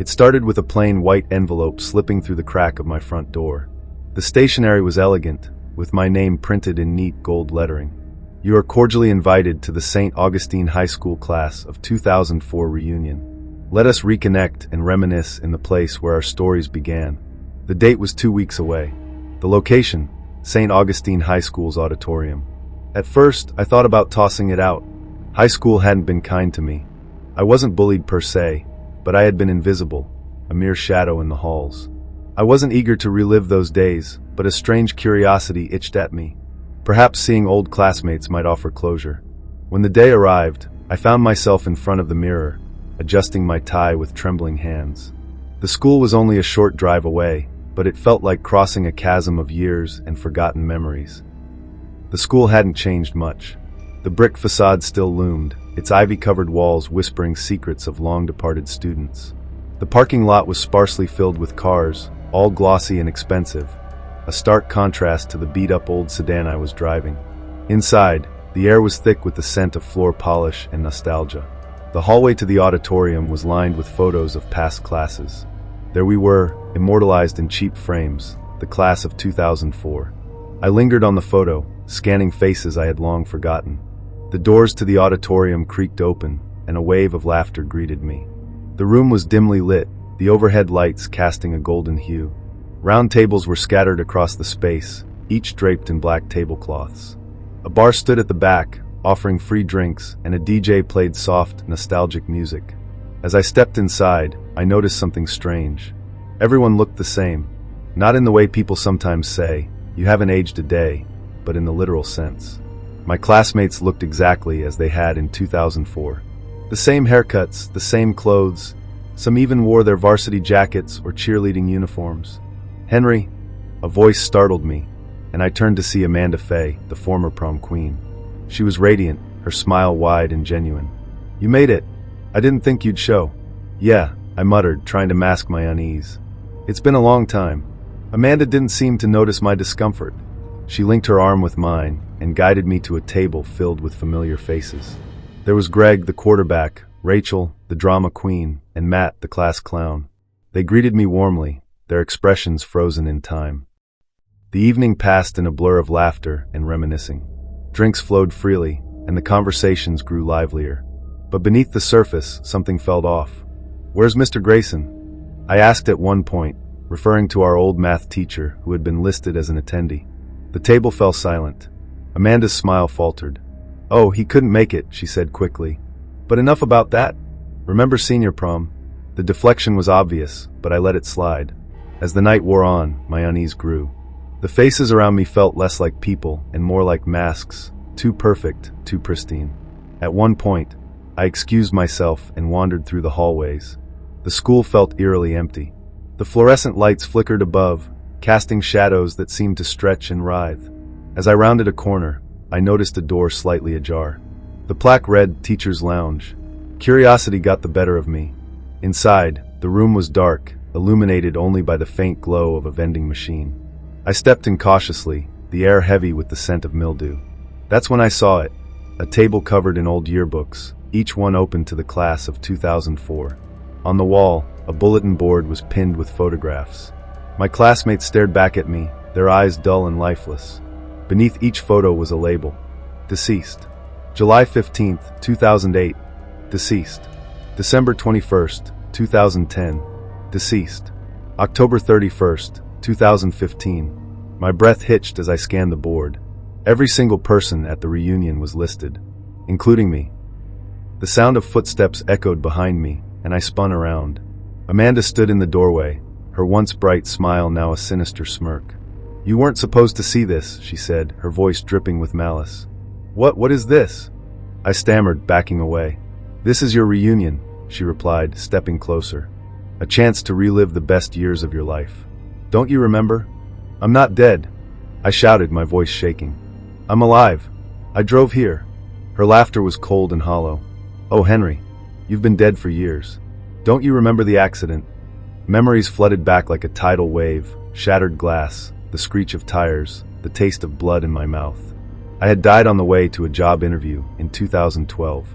It started with a plain white envelope slipping through the crack of my front door. The stationery was elegant, with my name printed in neat gold lettering. You are cordially invited to the St. Augustine High School class of 2004 reunion. Let us reconnect and reminisce in the place where our stories began. The date was 2 weeks away. The location, St. Augustine High School's auditorium. At first, I thought about tossing it out. High school hadn't been kind to me. I wasn't bullied per se, but I had been invisible, a mere shadow in the halls. I wasn't eager to relive those days, but a strange curiosity itched at me. Perhaps seeing old classmates might offer closure. When the day arrived, I found myself in front of the mirror, adjusting my tie with trembling hands. The school was only a short drive away, but it felt like crossing a chasm of years and forgotten memories. The school hadn't changed much. The brick facade still loomed, its ivy-covered walls whispering secrets of long-departed students. The parking lot was sparsely filled with cars, all glossy and expensive, a stark contrast to the beat-up old sedan I was driving. Inside, the air was thick with the scent of floor polish and nostalgia. The hallway to the auditorium was lined with photos of past classes. There we were, immortalized in cheap frames, the class of 2004. I lingered on the photo, scanning faces I had long forgotten. The doors to the auditorium creaked open, and a wave of laughter greeted me. The room was dimly lit, the overhead lights casting a golden hue. Round tables were scattered across the space, each draped in black tablecloths. A bar stood at the back, offering free drinks, and a DJ played soft, nostalgic music. As I stepped inside, I noticed something strange. Everyone looked the same. Not in the way people sometimes say, "You haven't aged a day," but in the literal sense. My classmates looked exactly as they had in 2004. The same haircuts, the same clothes. Some even wore their varsity jackets or cheerleading uniforms. "Henry," a voice startled me, and I turned to see Amanda Fay, the former prom queen. She was radiant, her smile wide and genuine. "You made it. I didn't think you'd show." "Yeah," I muttered, trying to mask my unease. "It's been a long time." Amanda didn't seem to notice my discomfort. She linked her arm with mine and guided me to a table filled with familiar faces. There was Greg, the quarterback, Rachel, the drama queen, and Matt, the class clown. They greeted me warmly, their expressions frozen in time. The evening passed in a blur of laughter and reminiscing. Drinks flowed freely, and the conversations grew livelier. But beneath the surface, something felt off. "Where's Mr. Grayson?" I asked at one point, referring to our old math teacher who had been listed as an attendee. The table fell silent. Amanda's smile faltered. "Oh, he couldn't make it," she said quickly. "But enough about that. Remember senior prom?" The deflection was obvious, but I let it slide. As the night wore on, my unease grew. The faces around me felt less like people and more like masks, too perfect, too pristine. At one point, I excused myself and wandered through the hallways. The school felt eerily empty. The fluorescent lights flickered above, casting shadows that seemed to stretch and writhe. As I rounded a corner, I noticed a door slightly ajar. The plaque read Teacher's Lounge. Curiosity got the better of me. Inside, the room was dark, illuminated only by the faint glow of a vending machine. I stepped in cautiously, the air heavy with the scent of mildew. That's when I saw it, a table covered in old yearbooks, each one open to the class of 2004. On the wall, a bulletin board was pinned with photographs. My classmates stared back at me, their eyes dull and lifeless. Beneath each photo was a label. Deceased. July 15th, 2008. Deceased. December 21st, 2010. Deceased. October 31st, 2015. My breath hitched as I scanned the board. Every single person at the reunion was listed, including me. The sound of footsteps echoed behind me, and I spun around. Amanda stood in the doorway, her once bright smile now a sinister smirk. "You weren't supposed to see this," she said, her voice dripping with malice. What is this?" I stammered, backing away. "This is your reunion," she replied, stepping closer. "A chance to relive the best years of your life. Don't you remember?" "I'm not dead," I shouted, my voice shaking. "I'm alive. I drove here." Her laughter was cold and hollow. "Oh, Henry, you've been dead for years. Don't you remember the accident?" Memories flooded back like a tidal wave, shattered glass, the screech of tires, the taste of blood in my mouth. I had died on the way to a job interview in 2012.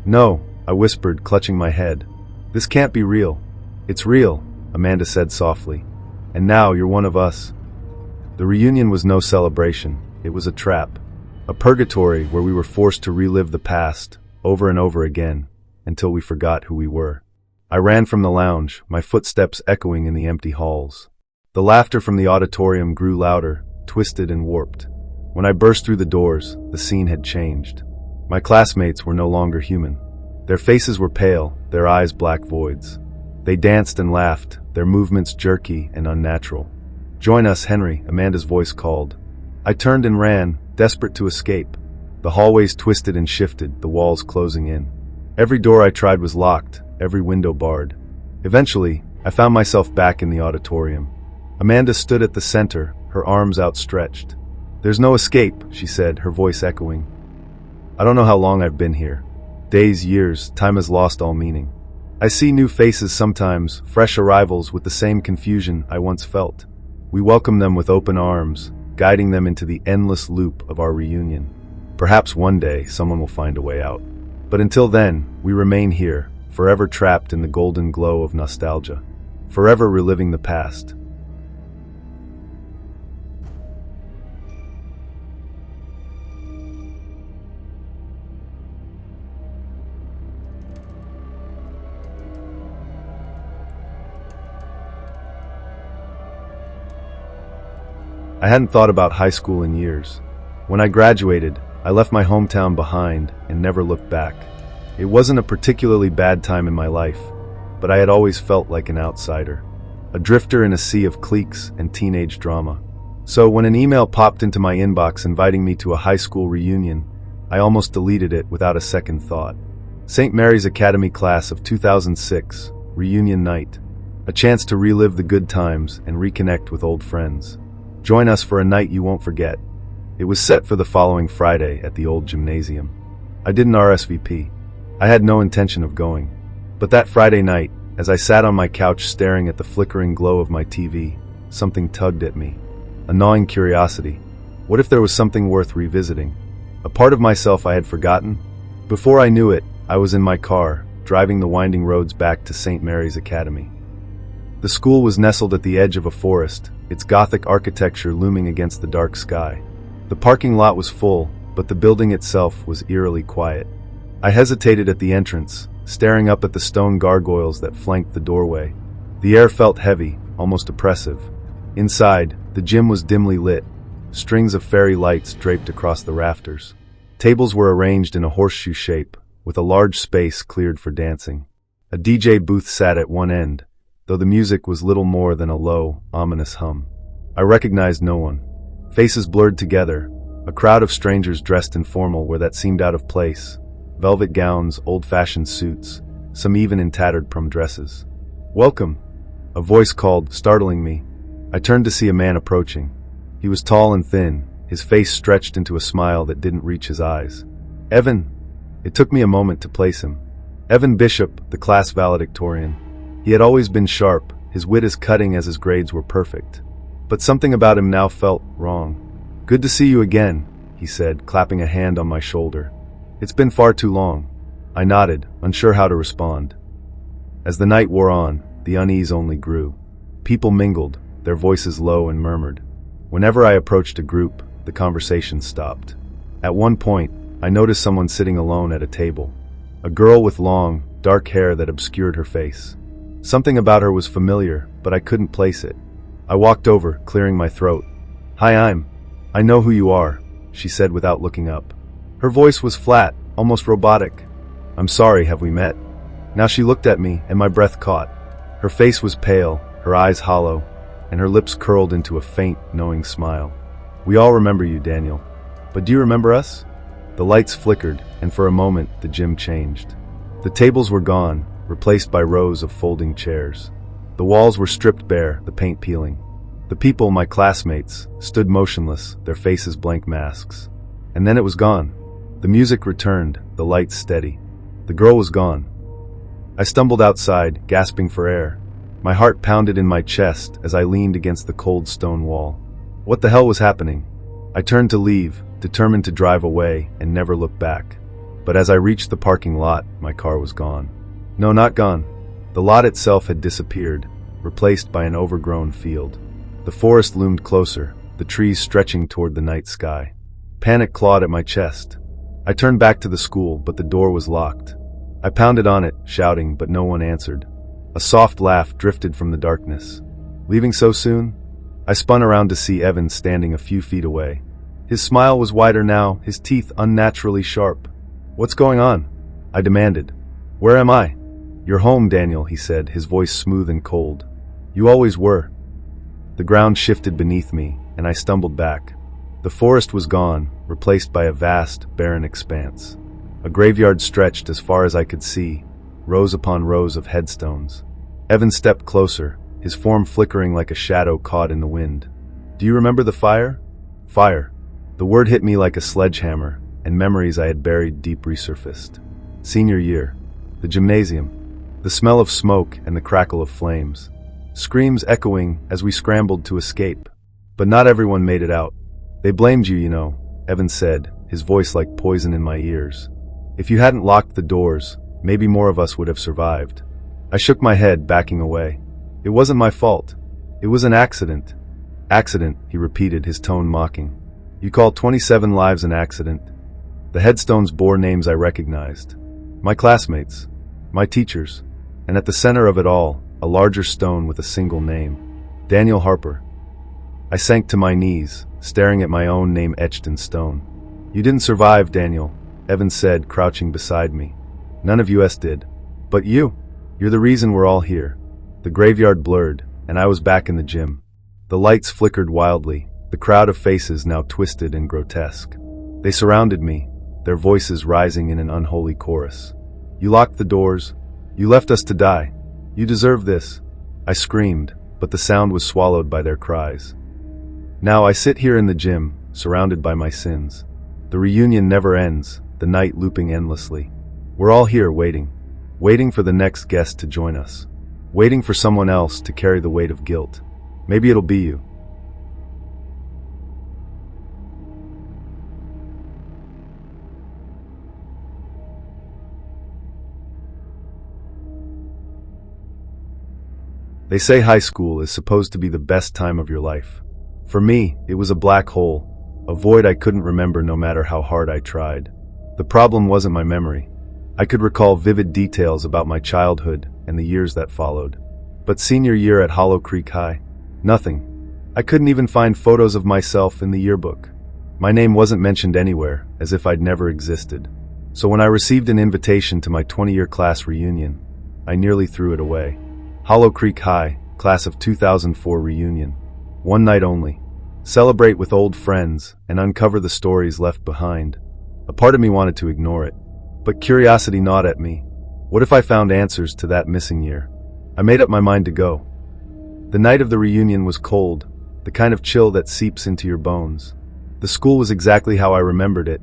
"No," I whispered, clutching my head. "This can't be real." It's real, Amanda said softly. And now you're one of us. The reunion was no celebration. It was a trap. A purgatory where we were forced to relive the past, over and over again, until we forgot who we were. I ran from the lounge, my footsteps echoing in the empty halls. The laughter from the auditorium grew louder, twisted and warped. When I burst through the doors, the scene had changed. My classmates were no longer human. Their faces were pale, their eyes black voids. They danced and laughed, their movements jerky and unnatural. "Join us, Henry," Amanda's voice called. I turned and ran, desperate to escape. The hallways twisted and shifted, the walls closing in. Every door I tried was locked, every window barred. Eventually, I found myself back in the auditorium. Amanda stood at the center, her arms outstretched. "There's no escape," she said, her voice echoing. "I don't know how long I've been here. Days, years, time has lost all meaning. I see new faces sometimes, fresh arrivals with the same confusion I once felt. We welcome them with open arms, guiding them into the endless loop of our reunion. Perhaps one day someone will find a way out. But until then, we remain here, forever trapped in the golden glow of nostalgia, forever reliving the past." I hadn't thought about high school in years. When I graduated, I left my hometown behind and never looked back. It wasn't a particularly bad time in my life, but I had always felt like an outsider, a drifter in a sea of cliques and teenage drama. So when an email popped into my inbox inviting me to a high school reunion, I almost deleted it without a second thought. St. Mary's Academy class of 2006, reunion night. A chance to relive the good times and reconnect with old friends. Join us for a night you won't forget. It was set for the following Friday at the old gymnasium. I didn't RSVP. I had no intention of going. But that Friday night, as I sat on my couch staring at the flickering glow of my TV, something tugged at me. A gnawing curiosity. What if there was something worth revisiting? A part of myself I had forgotten? Before I knew it, I was in my car, driving the winding roads back to St. Mary's Academy. The school was nestled at the edge of a forest, its Gothic architecture looming against the dark sky. The parking lot was full, but the building itself was eerily quiet. I hesitated at the entrance, staring up at the stone gargoyles that flanked the doorway. The air felt heavy, almost oppressive. Inside, the gym was dimly lit, strings of fairy lights draped across the rafters. Tables were arranged in a horseshoe shape, with a large space cleared for dancing. A DJ booth sat at one end, though the music was little more than a low, ominous hum. I recognized no one. Faces blurred together, a crowd of strangers dressed in formal where that seemed out of place. Velvet gowns, old-fashioned suits, some even in tattered prom dresses. "Welcome," a voice called, startling me. I turned to see a man approaching. He was tall and thin, his face stretched into a smile that didn't reach his eyes. "Evan." It took me a moment to place him. Evan Bishop, the class valedictorian. He had always been sharp, his wit as cutting as his grades were perfect. But something about him now felt wrong. "Good to see you again," he said, clapping a hand on my shoulder. "It's been far too long." I nodded, unsure how to respond. As the night wore on, the unease only grew. People mingled, their voices low and murmured. Whenever I approached a group, the conversation stopped. At one point, I noticed someone sitting alone at a table. A girl with long, dark hair that obscured her face. Something about her was familiar, but I couldn't place it. I walked over, clearing my throat. "Hi, I know who you are," she said without looking up. Her voice was flat, almost robotic. "I'm sorry, have we met?" Now she looked at me, and my breath caught. Her face was pale, her eyes hollow, and her lips curled into a faint, knowing smile. "We all remember you, Daniel. But do you remember us?" The lights flickered, and for a moment, the gym changed. The tables were gone, replaced by rows of folding chairs. The walls were stripped bare, the paint peeling. The people, my classmates, stood motionless, their faces blank masks. And then it was gone. The music returned, the lights steady. The girl was gone. I stumbled outside, gasping for air. My heart pounded in my chest as I leaned against the cold stone wall. What the hell was happening? I turned to leave, determined to drive away and never look back. But as I reached the parking lot, my car was gone. No, not gone. The lot itself had disappeared, replaced by an overgrown field. The forest loomed closer, the trees stretching toward the night sky. Panic clawed at my chest. I turned back to the school, but the door was locked. I pounded on it, shouting, but no one answered. A soft laugh drifted from the darkness. Leaving so soon? I spun around to see Evan standing a few feet away. His smile was wider now, his teeth unnaturally sharp. "What's going on?" I demanded. "Where am I?" "You're home, Daniel," he said, his voice smooth and cold. "You always were." The ground shifted beneath me, and I stumbled back. The forest was gone, replaced by a vast, barren expanse. A graveyard stretched as far as I could see, rows upon rows of headstones. Evan stepped closer, his form flickering like a shadow caught in the wind. "Do you remember the fire?" Fire. The word hit me like a sledgehammer, and memories I had buried deep resurfaced. Senior year. The gymnasium. The smell of smoke and the crackle of flames. Screams echoing as we scrambled to escape. But not everyone made it out. "They blamed you, you know," Evan said, his voice like poison in my ears. "If you hadn't locked the doors, maybe more of us would have survived." I shook my head, backing away. "It wasn't my fault. It was an accident." "Accident," he repeated, his tone mocking. "You call 27 lives an accident?" The headstones bore names I recognized. My classmates. My teachers. And at the center of it all, a larger stone with a single name. Daniel Harper. I sank to my knees, staring at my own name etched in stone. "You didn't survive, Daniel," Evan said, crouching beside me. "None of us did. But you're the reason we're all here." The graveyard blurred, and I was back in the gym. The lights flickered wildly, the crowd of faces now twisted and grotesque. They surrounded me, their voices rising in an unholy chorus. "You locked the doors. You left us to die. You deserve this." I screamed, but the sound was swallowed by their cries. Now I sit here in the gym, surrounded by my sins. The reunion never ends, the night looping endlessly. We're all here waiting for the next guest to join us. Waiting for someone else to carry the weight of guilt. Maybe it'll be you. They say high school is supposed to be the best time of your life. For me, it was a black hole, a void I couldn't remember no matter how hard I tried. The problem wasn't my memory. I could recall vivid details about my childhood and the years that followed. But senior year at Hollow Creek High? Nothing. I couldn't even find photos of myself in the yearbook. My name wasn't mentioned anywhere, as if I'd never existed. So when I received an invitation to my 20-year class reunion, I nearly threw it away. Hollow Creek High, class of 2004 reunion. One night only. Celebrate with old friends and uncover the stories left behind. A part of me wanted to ignore it, but curiosity gnawed at me. What if I found answers to that missing year? I made up my mind to go. The night of the reunion was cold, the kind of chill that seeps into your bones. The school was exactly how I remembered it,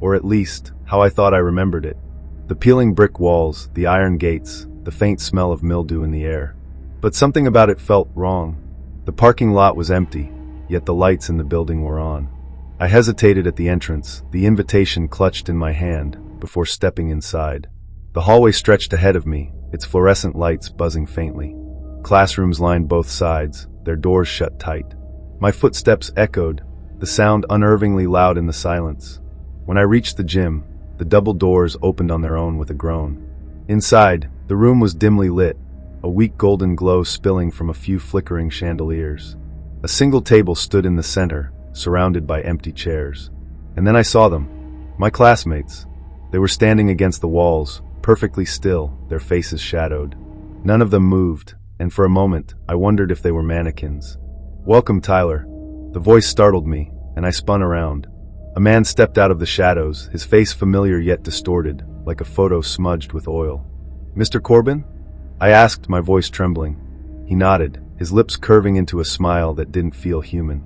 or at least, how I thought I remembered it. The peeling brick walls, the iron gates, the faint smell of mildew in the air. But something about it felt wrong. The parking lot was empty, yet the lights in the building were on. I hesitated at the entrance, the invitation clutched in my hand, before stepping inside. The hallway stretched ahead of me, its fluorescent lights buzzing faintly. Classrooms lined both sides, their doors shut tight. My footsteps echoed, the sound unnervingly loud in the silence. When I reached the gym, the double doors opened on their own with a groan. Inside, the room was dimly lit, a weak golden glow spilling from a few flickering chandeliers. A single table stood in the center, surrounded by empty chairs. And then I saw them. My classmates. They were standing against the walls, perfectly still, their faces shadowed. None of them moved, and for a moment, I wondered if they were mannequins. "Welcome, Tyler." The voice startled me, and I spun around. A man stepped out of the shadows, his face familiar yet distorted, like a photo smudged with oil. "Mr. Corbin?" I asked, my voice trembling. He nodded, his lips curving into a smile that didn't feel human.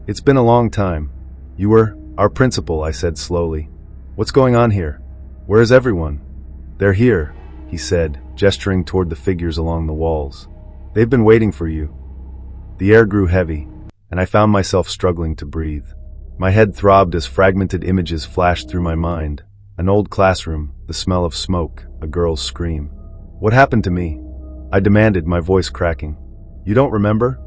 "It's been a long time." "You were our principal," I said slowly. "What's going on here? Where is everyone?" "They're here," he said, gesturing toward the figures along the walls. "They've been waiting for you." The air grew heavy, and I found myself struggling to breathe. My head throbbed as fragmented images flashed through my mind. An old classroom, the smell of smoke, a girl's scream. What happened to me? I demanded, my voice cracking. You don't remember?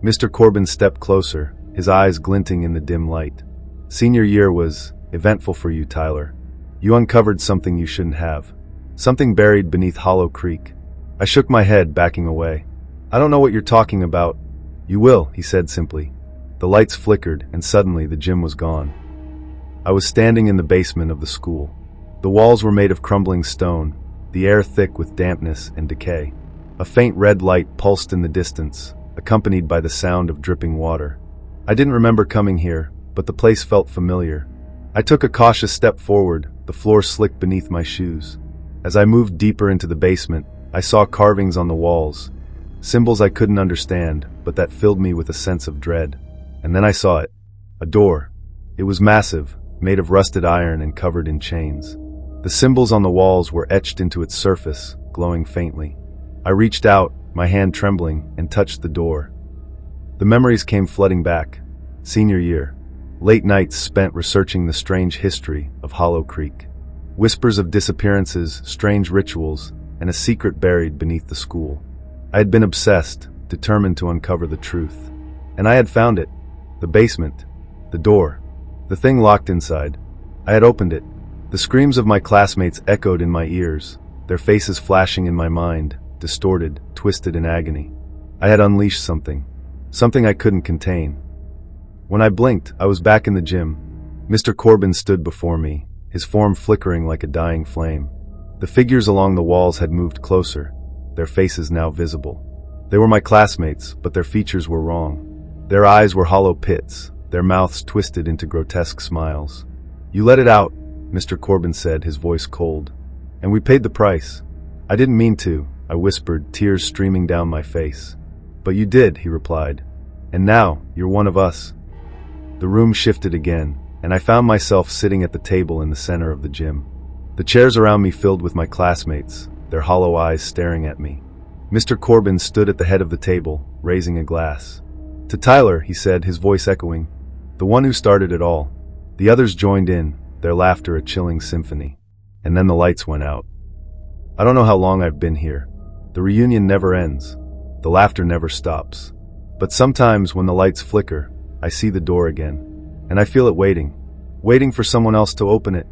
Mr. Corbin stepped closer, his eyes glinting in the dim light. Senior year was eventful for you, Tyler. You uncovered something you shouldn't have. Something buried beneath Hollow Creek. I shook my head, backing away. I don't know what you're talking about. You will, he said simply. The lights flickered, and suddenly the gym was gone. I was standing in the basement of the school. The walls were made of crumbling stone, the air thick with dampness and decay. A faint red light pulsed in the distance, accompanied by the sound of dripping water. I didn't remember coming here, but the place felt familiar. I took a cautious step forward, the floor slick beneath my shoes. As I moved deeper into the basement, I saw carvings on the walls, symbols I couldn't understand, but that filled me with a sense of dread. And then I saw it. A door. It was massive, made of rusted iron and covered in chains. The symbols on the walls were etched into its surface, glowing faintly. I reached out, my hand trembling, and touched the door. The memories came flooding back. Senior year. Late nights spent researching the strange history of Hollow Creek. Whispers of disappearances, strange rituals, and a secret buried beneath the school. I had been obsessed, determined to uncover the truth. And I had found it. The basement. The door. The thing locked inside. I had opened it. The screams of my classmates echoed in my ears, their faces flashing in my mind, distorted, twisted in agony. I had unleashed something I couldn't contain. When I blinked, I was back in the gym. Mr. Corbin stood before me, his form flickering like a dying flame. The figures along the walls had moved closer, their faces now visible. They were my classmates, but their features were wrong. Their eyes were hollow pits, their mouths twisted into grotesque smiles. You let it out, Mr. Corbin said, his voice cold. And we paid the price. I didn't mean to, I whispered, tears streaming down my face. But you did, he replied. And now, you're one of us. The room shifted again, and I found myself sitting at the table in the center of the gym. The chairs around me filled with my classmates, their hollow eyes staring at me. Mr. Corbin stood at the head of the table, raising a glass. To Tyler, he said, his voice echoing. The one who started it all. The others joined in, their laughter a chilling symphony. And then the lights went out. I don't know how long I've been here. The reunion never ends. The laughter never stops. But sometimes when the lights flicker, I see the door again. And I feel it waiting for someone else to open it.